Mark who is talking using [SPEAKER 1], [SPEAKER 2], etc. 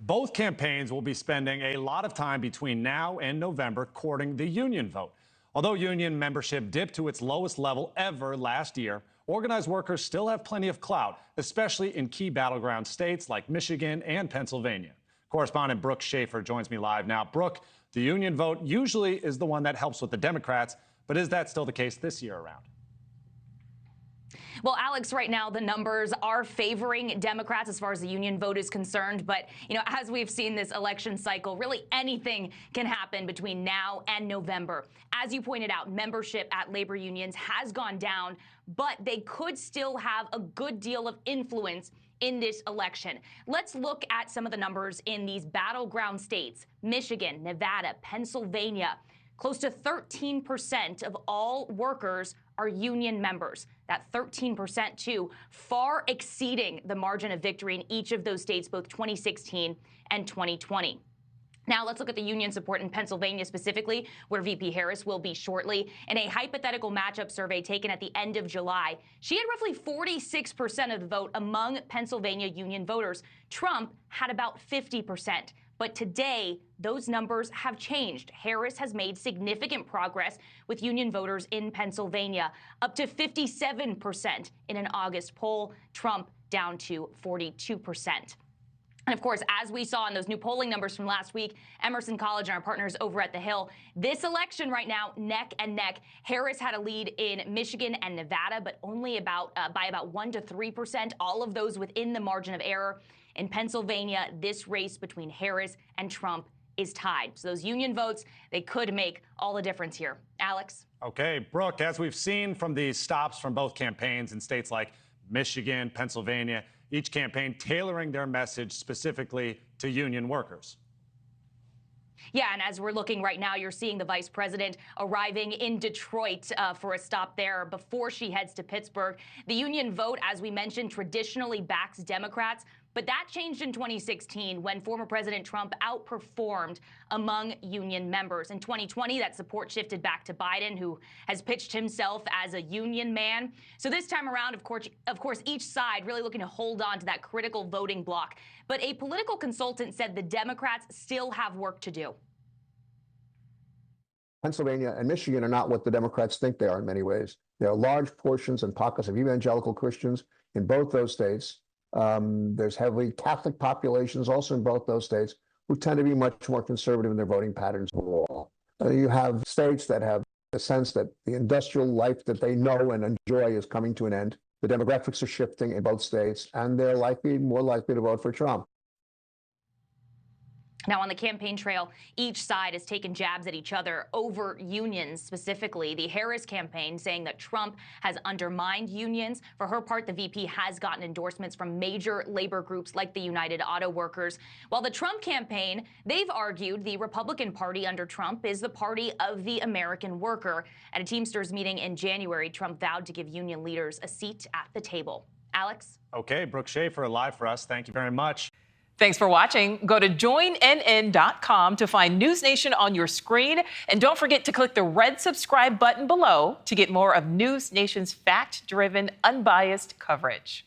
[SPEAKER 1] Both campaigns will be spending a lot of time between now and November courting the union vote. Although union membership dipped to its lowest level ever last year, organized workers still have plenty of clout, especially in key battleground states like Michigan and Pennsylvania. Correspondent Brooke Shafer joins me live now. Brooke, the union vote usually is the one that helps with the Democrats, but is that still the case this year around?
[SPEAKER 2] Well, Alex, right now the numbers are favoring Democrats as far as the union vote is concerned. But, as we've seen this election cycle, really anything can happen between now and November. As you pointed out, membership at labor unions has gone down, but they could still have a good deal of influence in this election. Let's look at some of the numbers in these battleground states: Michigan, Nevada, Pennsylvania. Close to 13% of all workers are union members. That 13% too, far exceeding the margin of victory in each of those states, both 2016 and 2020. Now let's look at the union support in Pennsylvania specifically, where VP Harris will be shortly. In a hypothetical matchup survey taken at the end of July, she had roughly 46% of the vote among Pennsylvania union voters. Trump had about 50%. But today, those numbers have changed. Harris has made significant progress with union voters in Pennsylvania, up to 57% in an August poll. Trump down to 42%. And of course, as we saw in those new polling numbers from last week, Emerson College and our partners over at The Hill, this election right now, neck and neck. Harris had a lead in Michigan and Nevada, but only by about 1 to 3%, all of those within the margin of error. In Pennsylvania, this race between Harris and Trump is tied. So those union votes, they could make all the difference here. Alex?
[SPEAKER 1] Okay, Brooke, as we've seen from these stops from both campaigns in states like Michigan, Pennsylvania, each campaign tailoring their message specifically to union workers.
[SPEAKER 2] Yeah, and as we're looking right now, you're seeing the vice president arriving in Detroit for a stop there before she heads to Pittsburgh. The union vote, as we mentioned, traditionally backs Democrats, but that changed in 2016 when former President Trump outperformed among union members. In 2020, that support shifted back to Biden, who has pitched himself as a union man. So this time around, of course, each side really looking to hold on to that critical voting bloc. But a political consultant said the Democrats still have work to do.
[SPEAKER 3] Pennsylvania and Michigan are not what the Democrats think they are in many ways. There are large portions and pockets of evangelical Christians in both those states. There's heavily Catholic populations also in both those states who tend to be much more conservative in their voting patterns overall. You have states that have a sense that the industrial life that they know and enjoy is coming to an end. The demographics are shifting in both states, and they're more likely to vote for Trump.
[SPEAKER 2] Now, on the campaign trail, each side has taken jabs at each other over unions specifically. The Harris campaign saying that Trump has undermined unions. For her part, the VP has gotten endorsements from major labor groups like the United Auto Workers. While the Trump campaign, they've argued the Republican Party under Trump is the party of the American worker. At a Teamsters meeting in January, Trump vowed to give union leaders a seat at the table. Alex?
[SPEAKER 1] Okay, Brooke Shafer live for us. Thank you very much.
[SPEAKER 4] Thanks for watching. Go to joinnn.com to find NewsNation on your screen. And don't forget to click the red subscribe button below to get more of NewsNation's fact-driven, unbiased coverage.